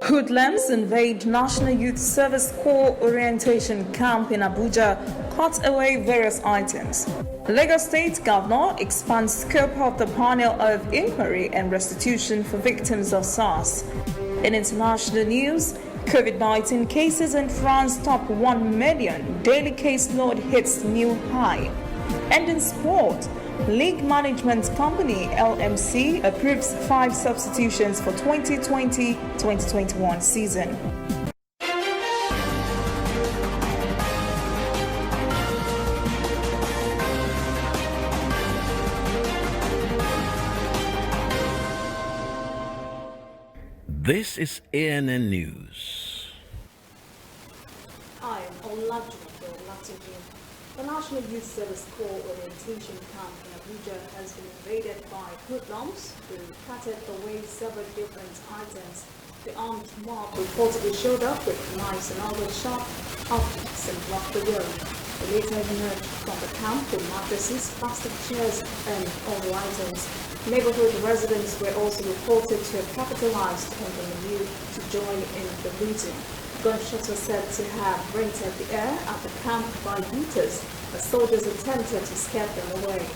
Hoodlums invade National Youth Service Corps orientation camp in Abuja, cut away various items. Lagos State Governor expands scope of the panel of inquiry and restitution for victims of SARS. In international news, COVID-19 cases in France top 1 million. Daily caseload hits new high. And in sport, League Management Company LMC approves 5 substitutions for 2020-2021 season. This is ANN News. I am Olajumike Olatuji. The National Youth Service Corps orientation camp in Abuja has been invaded by hoodlums who carted away several different items. The armed mob reportedly showed up with knives and other sharp objects and blocked the road. They later emerged from the camp with mattresses, plastic chairs, and other items. Neighborhood residents were also reported to have capitalized on the move to join in the looting. Gunshots were said to have rented the air at the camp by looters as soldiers attempted to scare them away.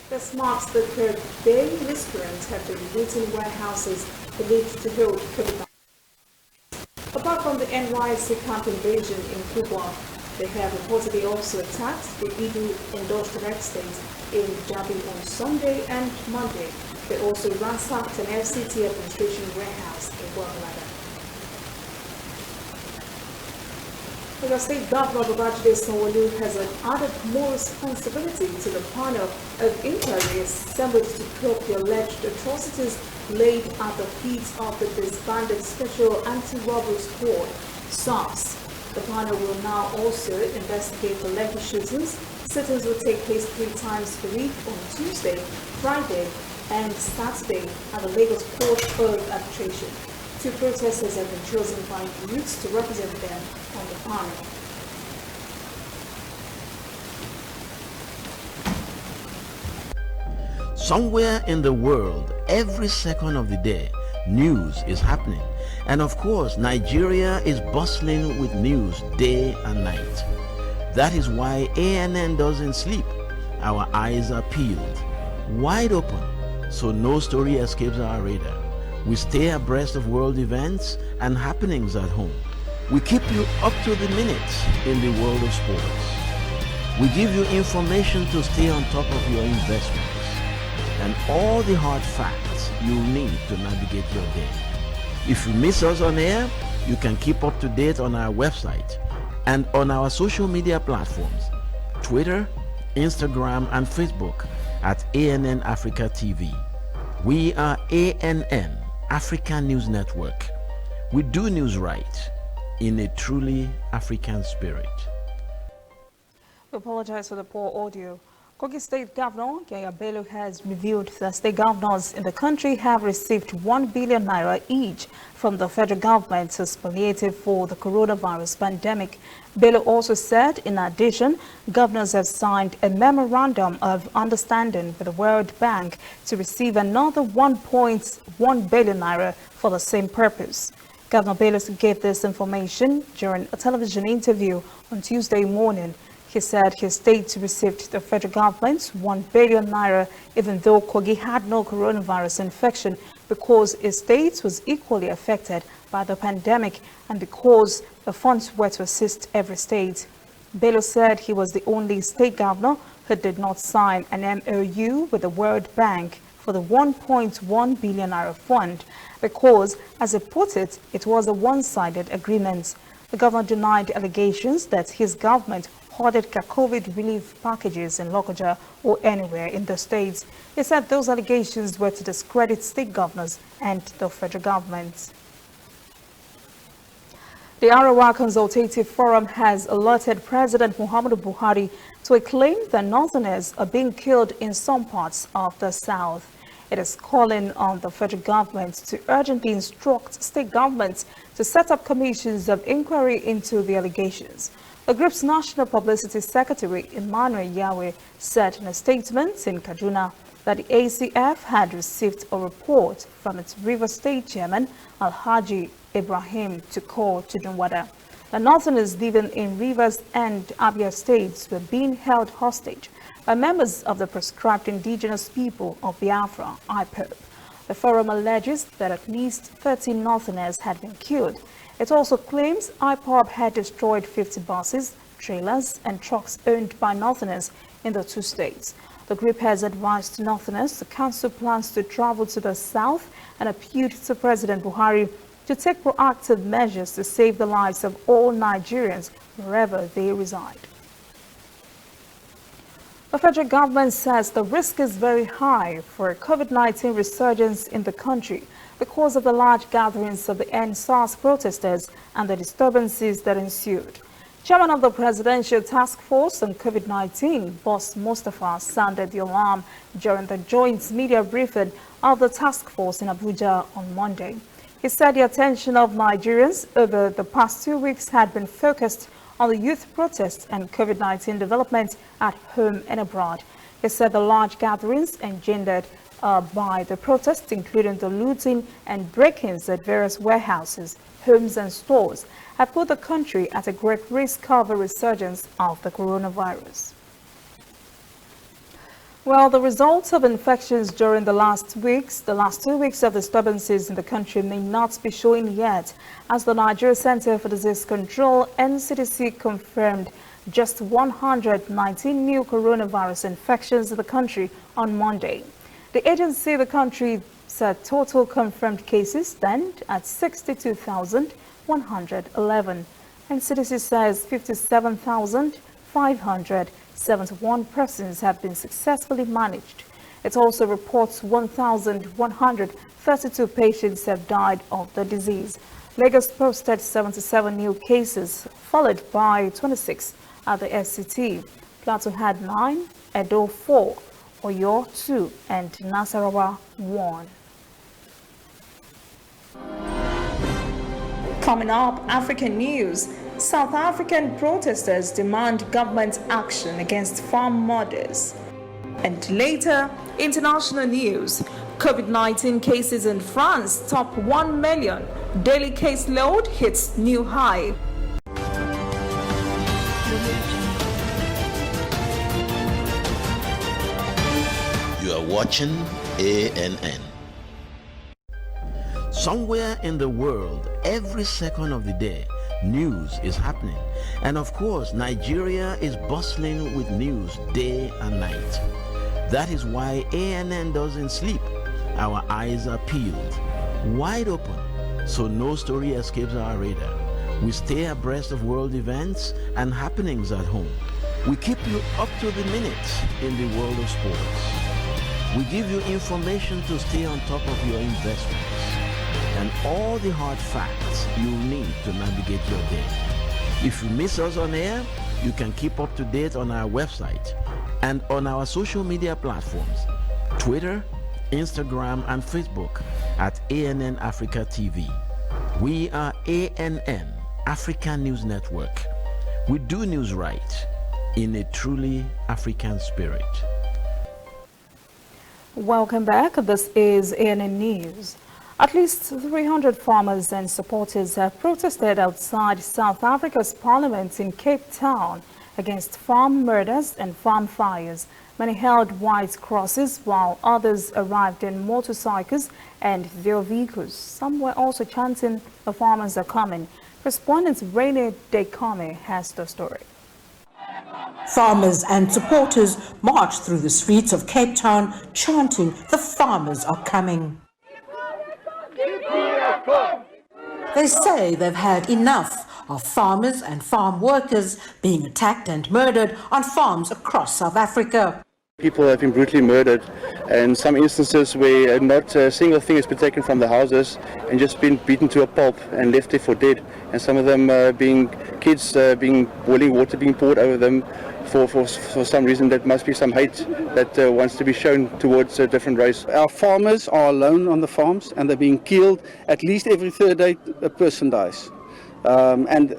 This marks the third day miscreants have been looting warehouses believed to hold COVID-19. Apart from the NYSC camp invasion in Kubwa, they have reportedly also attacked the Idu Industrial Estate in Jabi on Sunday and Monday. They also ransacked an FCT administration warehouse in Gwagwalada. The State Governor Babajide Sanwo-Olu has added more responsibility to the panel of inquiry assembled to probe the alleged atrocities laid at the feet of the disbanded Special Anti-Robbery Squad, SARS. The panel will now also investigate the Lekki shootings. Sittings will take place 3 times per week on Tuesday, Friday, and Saturday at the Lagos Court of Arbitration. 2 protesters have been chosen by youths to represent them on the panel. Somewhere in the world, every second of the day, news is happening. And of course, Nigeria is bustling with news day and night. That is why ANN doesn't sleep. Our eyes are peeled, wide open, so no story escapes our radar. We stay abreast of world events and happenings at home. We keep you up to the minute in the world of sports. We give you information to stay on top of your investments and all the hard facts you'll need to navigate your day. If you miss us on air, you can keep up to date on our website and on our social media platforms, Twitter, Instagram, and Facebook at ANN Africa TV. We are ANN, African News Network. We do news right in a truly African spirit. We apologize for the poor audio. Kogi State Governor Yaya Bello has revealed that state governors in the country have received 1 billion naira each from the federal government as palliative for the coronavirus pandemic. Bello also said, in addition, governors have signed a memorandum of understanding with the World Bank to receive another 1.1 billion naira for the same purpose. Governor Bello gave this information during a television interview on Tuesday morning. He said his state received the federal government's 1 billion naira even though Kogi had no coronavirus infection because his state was equally affected by the pandemic and because the funds were to assist every state. Bello said he was the only state governor who did not sign an MOU with the World Bank for the 1.1 billion naira fund because, as he put it, it was a one-sided agreement. The governor denied allegations that his government hoarded COVID relief packages in Lokoja or anywhere in the states. He said those allegations were to discredit state governors and the federal government. The Arawa Consultative Forum has alerted President Muhammadu Buhari to a claim that Northerners are being killed in some parts of the South. It is calling on the federal government to urgently instruct state governments to set up commissions of inquiry into the allegations. The group's National Publicity Secretary, Emmanuel Yahweh, said in a statement in Kaduna that the ACF had received a report from its Rivers State Chairman, Alhaji Ibrahim Tukur Tudunwada. The Northerners living in Rivers and Abia states were being held hostage by members of the proscribed indigenous people of Biafra, IPOB. The forum alleges that at least 13 Northerners had been killed. It also claims IPOB had destroyed 50 buses, trailers, and trucks owned by Northerners in the two states. The group has advised Northerners to cancel plans to travel to the south and appealed to President Buhari to take proactive measures to save the lives of all Nigerians wherever they reside. The federal government says the risk is very high for a COVID-19 resurgence in the country because of the large gatherings of the EndSARS protesters and the disturbances that ensued. Chairman of the Presidential Task Force on COVID-19, Boss Mustafa, sounded the alarm during the joint media briefing of the task force in Abuja on Monday. He said the attention of Nigerians over the past 2 weeks had been focused on the youth protests and COVID-19 developments at home and abroad. He said the large gatherings engendered by the protests, including the looting and break-ins at various warehouses, homes and stores, have put the country at a great risk of a resurgence of the coronavirus. Well, the results of infections during the last 2 weeks of disturbances in the country may not be showing yet, as the Nigeria Center for Disease Control, NCDC, confirmed just 119 new coronavirus infections in the country on Monday. The agency, the country, said total confirmed cases stand at 62,111. NCDC says 57,571 persons have been successfully managed. It also reports 1,132 patients have died of the disease. Lagos posted 77 new cases, followed by 26 at the FCT. Plateau had 9, Edo 4, Oyo 2, and Nasarawa 1. Coming up, African news. South African protesters demand government action against farm murders. And later, international news. COVID-19 cases in France top 1 million. Daily caseload hits new high. You are watching ANN. Somewhere in the world, every second of the day, news is happening. And of course, Nigeria is bustling with news day and night. That is why ANN doesn't sleep. Our eyes are peeled, wide open, so no story escapes our radar. We stay abreast of world events and happenings at home. We keep you up to the minute in the world of sports. We give you information to stay on top of your investments and all the hard facts you'll need to navigate your day. If you miss us on air, you can keep up to date on our website and on our social media platforms, Twitter, Instagram, and Facebook at ANN Africa TV. We are ANN, African News Network. We do news right in a truly African spirit. Welcome back. This is ANN News. At least 300 farmers and supporters have protested outside South Africa's parliament in Cape Town against farm murders and farm fires. Many held white crosses while others arrived in motorcycles and their vehicles. Some were also chanting, "The farmers are coming." Correspondent Rene Dekame has the story. Farmers and supporters marched through the streets of Cape Town chanting, "The farmers are coming." They say they've had enough of farmers and farm workers being attacked and murdered on farms across South Africa. People have been brutally murdered, and some instances where not a single thing has been taken from the houses and just been beaten to a pulp and left there for dead. And some of them being kids, being boiling water being poured over them for some reason. That must be some hate that wants to be shown towards a different race. Our farmers are alone on the farms and they're being killed. At least every third day a person dies. And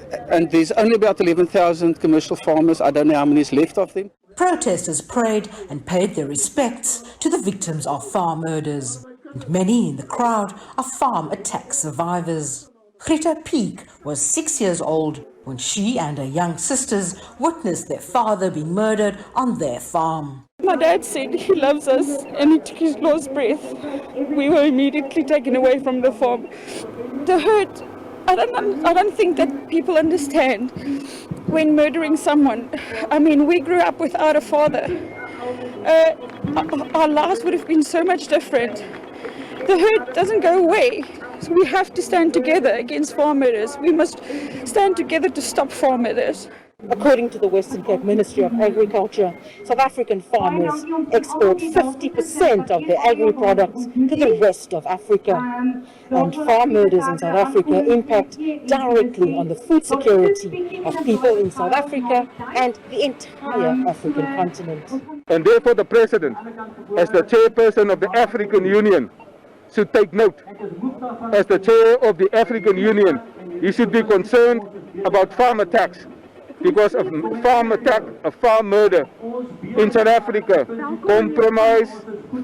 there's only about 11,000 commercial farmers. I don't know how many is left of them. Protesters prayed and paid their respects to the victims of farm murders. And many in the crowd are farm attack survivors. Greta Peak was 6 years old when she and her young sisters witnessed their father being murdered on their farm. My dad said he loves us and he took his last breath. We were immediately taken away from the farm. The hurt, I don't think that people understand when murdering someone. I mean, we grew up without a father. Our lives would have been so much different. The hurt doesn't go away. So we have to stand together against farm murders. We must stand together to stop farm murders. According to the Western Cape Ministry of Agriculture, South African farmers export 50% of their agri-products to the rest of Africa. And farm murders in South Africa impact directly on the food security of people in South Africa and the entire African continent. And therefore the President, as the chairperson of the African Union, should take note. As the chair of the African Union, he should be concerned about farm attacks, because of farm attack, a farm murder in South Africa compromise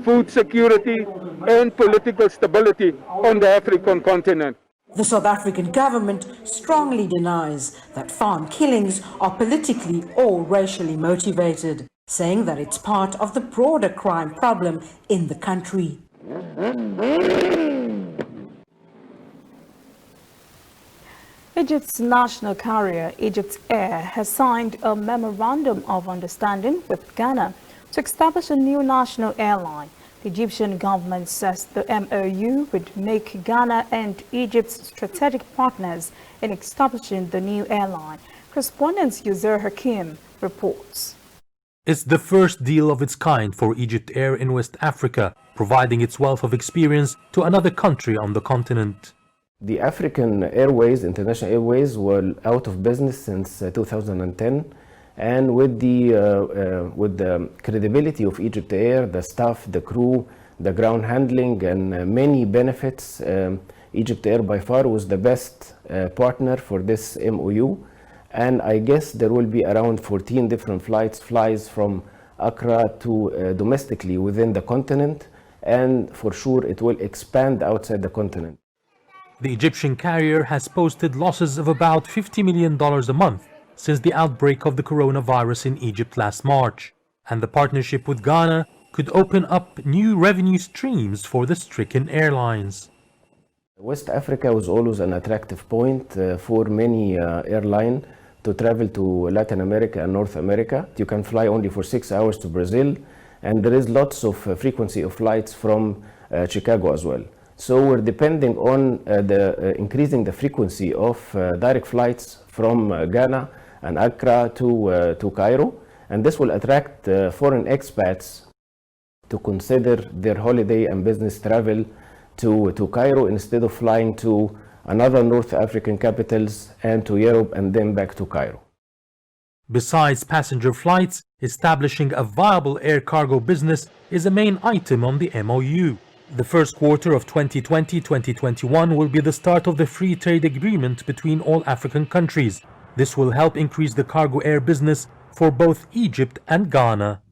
food security and political stability on the African continent. The South African government strongly denies that farm killings are politically or racially motivated, saying that it's part of the broader crime problem in the country. Egypt's national carrier, Egypt Air, has signed a memorandum of understanding with Ghana to establish a new national airline. The Egyptian government says the MOU would make Ghana and Egypt's strategic partners in establishing the new airline. Correspondent Uzair Hakim reports. It's the first deal of its kind for Egypt Air in West Africa, providing its wealth of experience to another country on the continent. The African Airways, International Airways, were out of business since 2010, and with the credibility of Egypt Air, the staff, the crew, the ground handling, and many benefits, Egypt Air by far was the best partner for this MOU. And I guess there will be around 14 different flies from Accra to domestically within the continent, and for sure it will expand outside the continent. The Egyptian carrier has posted losses of about $50 million a month since the outbreak of the coronavirus in Egypt last March, and the partnership with Ghana could open up new revenue streams for the stricken airlines. West Africa was always an attractive point for many airlines to travel to Latin America and North America. You can fly only for 6 hours to Brazil, and there is lots of frequency of flights from Chicago as well. So we're depending on increasing the frequency of direct flights from Ghana and Accra to Cairo, and this will attract foreign expats to consider their holiday and business travel to Cairo instead of flying to another North African capitals and to Europe and then back to Cairo. Besides passenger flights, establishing a viable air cargo business is a main item on the MOU. The first quarter of 2020-2021 will be the start of the free trade agreement between all African countries. This will help increase the cargo air business for both Egypt and Ghana.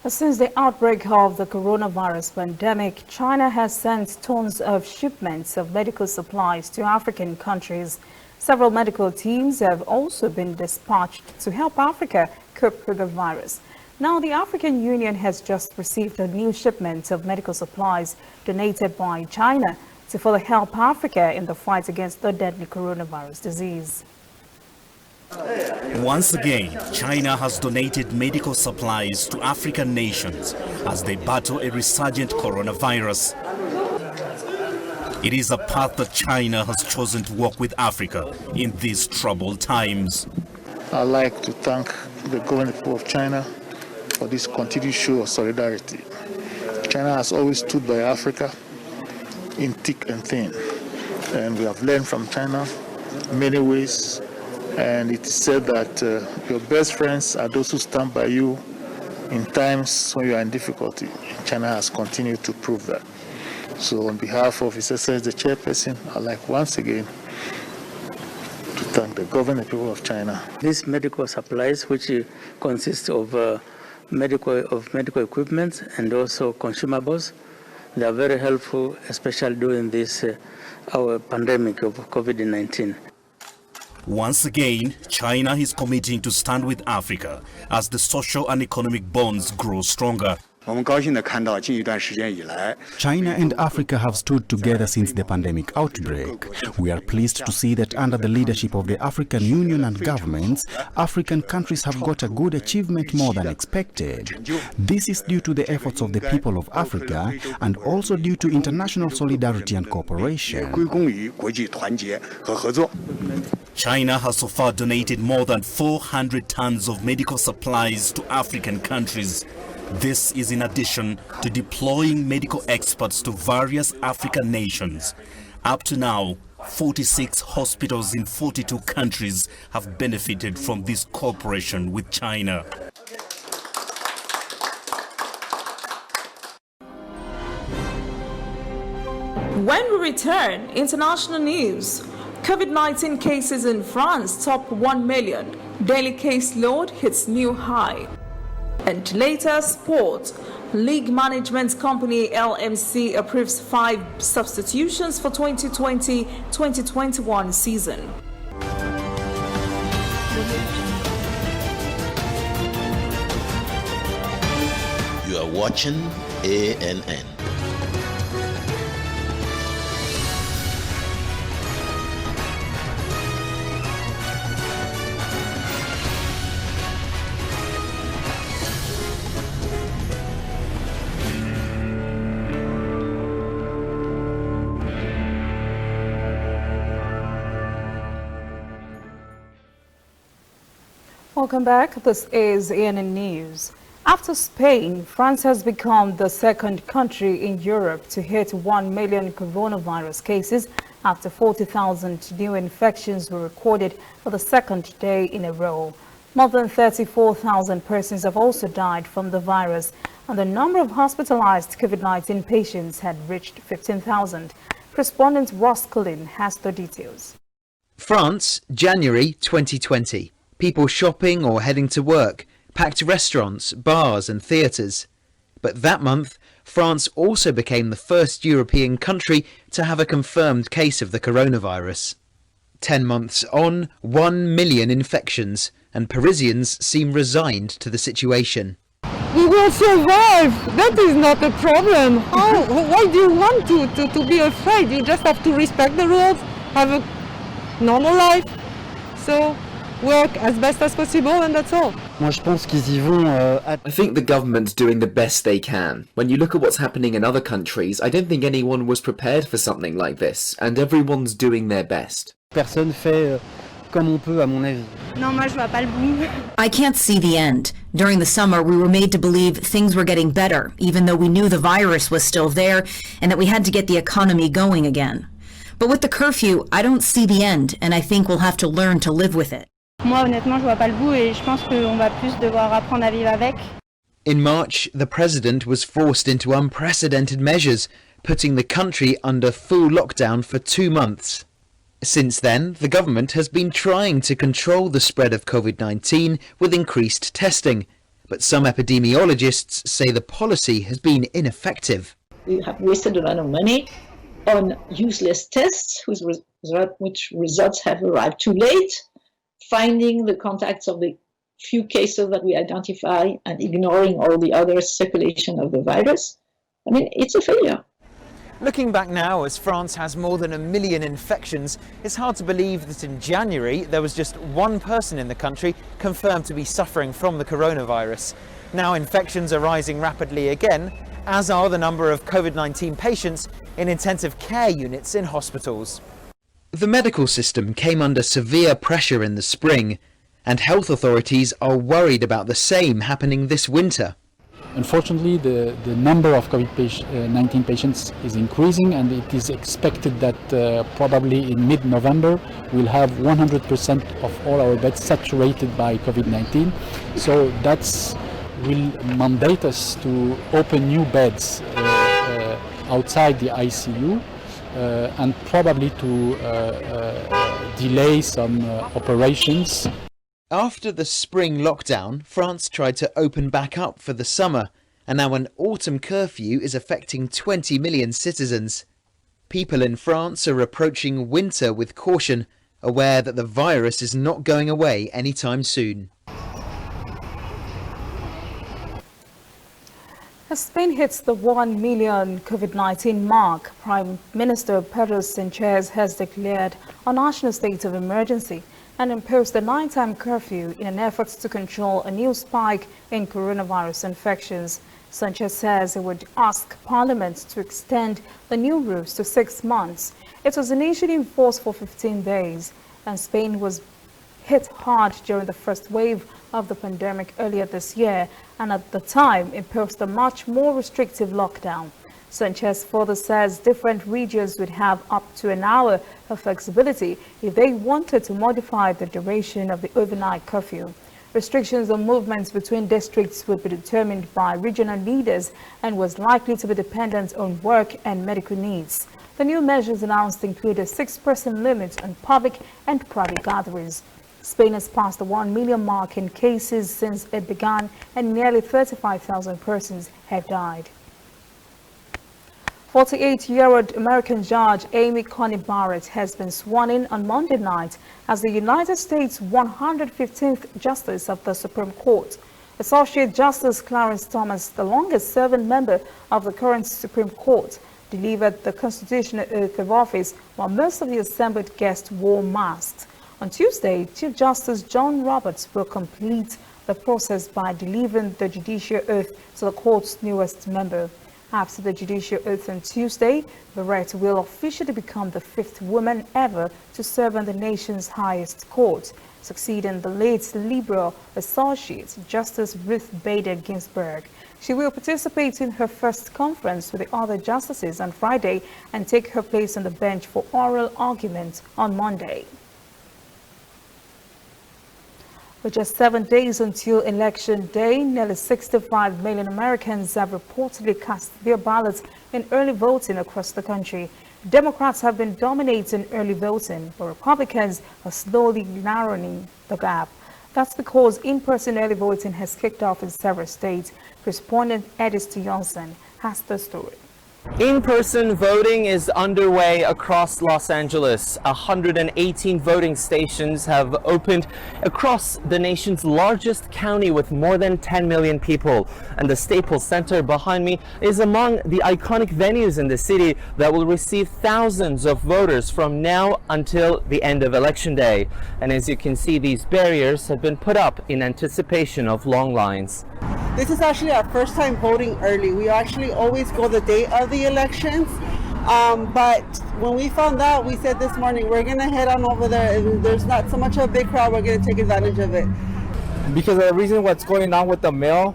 Since the outbreak of the coronavirus pandemic, China has sent tons of shipments of medical supplies to African countries. Several medical teams have also been dispatched to help Africa cope with the virus. Now, the African Union has just received a new shipment of medical supplies donated by China to further help Africa in the fight against the deadly coronavirus disease. Once again, China has donated medical supplies to African nations as they battle a resurgent coronavirus. It is a path that China has chosen to walk with Africa in these troubled times. I'd like to thank the government of China for this continued show of solidarity. China has always stood by Africa in thick and thin, and we have learned from China in many ways. And it is said that your best friends are those who stand by you in times when you are in difficulty. China has continued to prove that. So on behalf of His Excellency the Chairperson, I'd like once again to thank the government and people of China. These medical supplies, which consist of medical equipment and also consumables, they are very helpful, especially during this our pandemic of COVID-19. Once again, China is committing to stand with Africa as the social and economic bonds grow stronger. China and Africa have stood together since the pandemic outbreak. We are pleased to see that under the leadership of the African Union and governments, African countries have got a good achievement more than expected. This is due to the efforts of the people of Africa and also due to international solidarity and cooperation. China has so far donated more than 400 tons of medical supplies to African countries. This is in addition to deploying medical experts to various African nations. Up to now, 46 hospitals in 42 countries have benefited from this cooperation with China. When we return, international news. COVID-19 cases in France top 1 million. Daily caseload hits new high. And later, sport. League management company LMC approves 5 substitutions for 2020-2021 season. You are watching ANN. Welcome back. This is ANN News. After Spain, France has become the second country in Europe to hit 1 million coronavirus cases after 40,000 new infections were recorded for the second day in a row. More than 34,000 persons have also died from the virus, and the number of hospitalized COVID-19 patients had reached 15,000. Correspondent Ross Cullen has the details. France, January 2020. People shopping or heading to work, packed restaurants, bars and theatres. But that month, France also became the first European country to have a confirmed case of the coronavirus. 10 months on, 1 million infections, and Parisians seem resigned to the situation. We will survive. That is not a problem. Why do you want to be afraid? You just have to respect the rules, have a normal life. So work as best as possible, and that's all. I think the government's doing the best they can. When you look at what's happening in other countries, I don't think anyone was prepared for something like this, and everyone's doing their best. Personne fait comme on peut, à mon avis. Non, moi je vois pas le bout. I can't see the end. During the summer, we were made to believe things were getting better, even though we knew the virus was still there and that we had to get the economy going again. But with the curfew, I don't see the end, and I think we'll have to learn to live with it. Moi, honnêtement, je vois pas le bout et je pense qu'on va plus devoir apprendre à vivre avec. In March, the president was forced into unprecedented measures, putting the country under full lockdown for 2 months. Since then, the government has been trying to control the spread of COVID-19 with increased testing, but some epidemiologists say the policy has been ineffective. We have wasted a lot of money on useless tests, which results have arrived too late. Finding the contacts of the few cases that we identify and ignoring all the other circulation of the virus. I mean, it's a failure. Looking back now, as France has more than 1 million infections, it's hard to believe that in January there was just 1 person in the country confirmed to be suffering from the coronavirus. Now infections are rising rapidly again, as are the number of COVID-19 patients in intensive care units in hospitals. The medical system came under severe pressure in the spring, and health authorities are worried about the same happening this winter. Unfortunately, the number of COVID-19 patients is increasing, and it is expected that probably in mid-November we'll have 100% of all our beds saturated by COVID-19. So that will mandate us to open new beds outside the ICU and probably to delay some operations. After the spring lockdown, France tried to open back up for the summer, and now an autumn curfew is affecting 20 million citizens. People in France are approaching winter with caution, aware that the virus is not going away anytime soon. As Spain hits the 1 million COVID-19 mark, Prime Minister Pedro Sanchez has declared a national state of emergency and imposed a nighttime curfew in an effort to control a new spike in coronavirus infections. Sanchez says he would ask Parliament to extend the new rules to 6 months. It was initially in force for 15 days, and Spain was hit hard during the first wave of the pandemic earlier this year, and at the time imposed a much more restrictive lockdown. Sanchez further says different regions would have up to an hour of flexibility if they wanted to modify the duration of the overnight curfew. Restrictions on movements between districts would be determined by regional leaders and was likely to be dependent on work and medical needs. The new measures announced include a 6-person limit on public and private gatherings. Spain has passed the 1 million mark in cases since it began, and nearly 35,000 persons have died. 48-year-old American judge Amy Coney Barrett has been sworn in on Monday night as the United States 115th Justice of the Supreme Court. Associate Justice Clarence Thomas, the longest-serving member of the current Supreme Court, delivered the constitutional oath of office while most of the assembled guests wore masks. On Tuesday, Chief Justice John Roberts will complete the process by delivering the judicial oath to the court's newest member. After the judicial oath on Tuesday, Barrett will officially become the 5th woman ever to serve on the nation's highest court, succeeding the late Liberal Associate Justice Ruth Bader Ginsburg. She will participate in her first conference with the other justices on Friday and take her place on the bench for oral argument on Monday. With just 7 days until Election Day, nearly 65 million Americans have reportedly cast their ballots in early voting across the country. Democrats have been dominating early voting, but Republicans are slowly narrowing the gap. That's because in-person early voting has kicked off in several states. Correspondent Eddie Stevenson has the story. In-person voting is underway across Los Angeles. 118 voting stations have opened across the nation's largest county with more than 10 million people. And the Staples Center behind me is among the iconic venues in the city that will receive thousands of voters from now until the end of Election Day. And as you can see, these barriers have been put up in anticipation of long lines. This is actually our first time voting early. We actually always go the day of the elections, but when we found out, we said this morning we're going to head on over there, and there's not so much of a big crowd. We're going to take advantage of it. Because of the reason what's going on with the mail,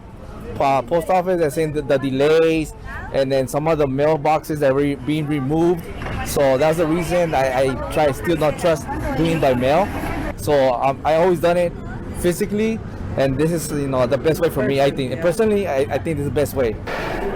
post office, they're saying the delays, and then some of the mailboxes that were being removed. So that's the reason I still not trust doing by mail. So I always done it physically. And this is, the best way for me, I think. Personally, I think this is the best way.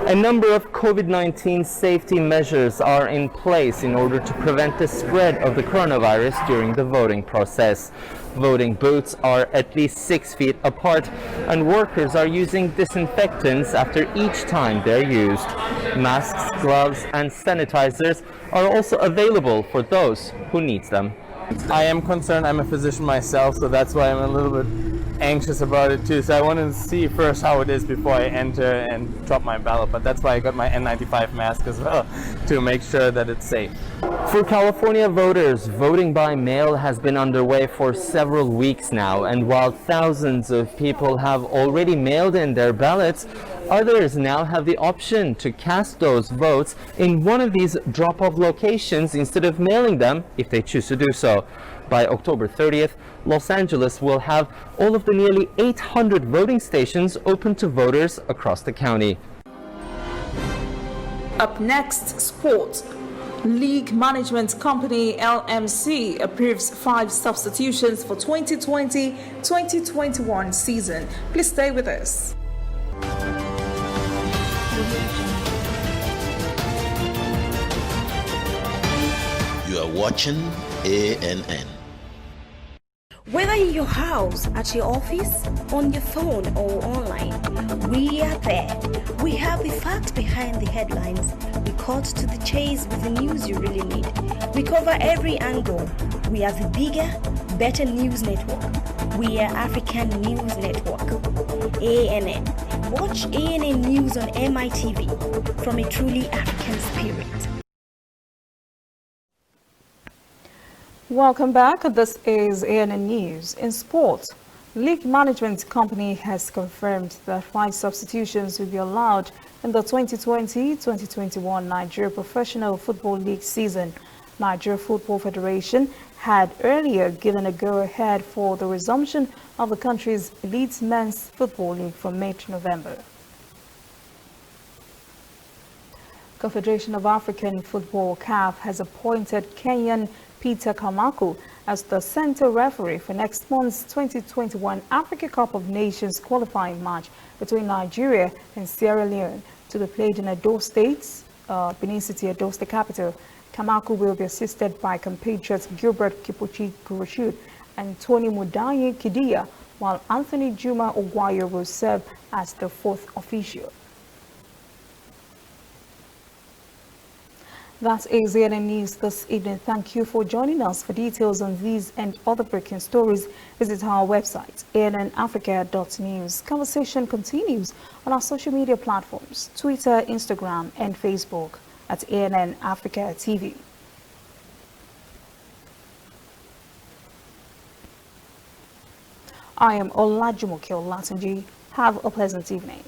A number of COVID-19 safety measures are in place in order to prevent the spread of the coronavirus during the voting process. Voting booths are at least 6 feet apart, and workers are using disinfectants after each time they're used. Masks, gloves, and sanitizers are also available for those who need them. I am concerned. I'm a physician myself, so that's why I'm a little bit anxious about it too. So I want to see first how it is before I enter and drop my ballot. But that's why I got my N95 mask as well, to make sure that it's safe. For California voters, voting by mail has been underway for several weeks now, and while thousands of people have already mailed in their ballots, others now have the option to cast those votes in one of these drop-off locations instead of mailing them if they choose to do so. By October 30th, Los Angeles will have all of the nearly 800 voting stations open to voters across the county. Up next, sports. League management company LMC approves 5 substitutions for 2020-2021 season. Please stay with us. are watching ANN. Whether in your house, at your office, on your phone or online, we are there. We have the facts behind the headlines. We cut to the chase with the news you really need. We cover every angle. We are the bigger, better news network. We are African News Network. ANN. Watch ANN News on MITV from a truly African spirit. Welcome back. This is ANN News. In sport, League Management Company has confirmed that 5 substitutions will be allowed in the 2020-2021 Nigeria Professional Football League season. Nigeria Football Federation had earlier given a go-ahead for the resumption of the country's elite men's football league from May to November. Confederation of African Football (CAF) has appointed Kenyan Peter Kamaku as the center referee for next month's 2021 Africa Cup of Nations qualifying match between Nigeria and Sierra Leone to be played in Edo State, Benin City, Edo State capital. Kamaku will be assisted by compatriots Gilbert Kipuchi Kuroshud and Tony Mudaye Kidia, while Anthony Juma Ogwayo will serve as the 4th official. That is ANN News this evening. Thank you for joining us. For details on these and other breaking stories, visit our website, annafrica.news. Conversation continues on our social media platforms, Twitter, Instagram, and Facebook at ANN Africa TV. I am Olajumoke Olatunji. Have a pleasant evening.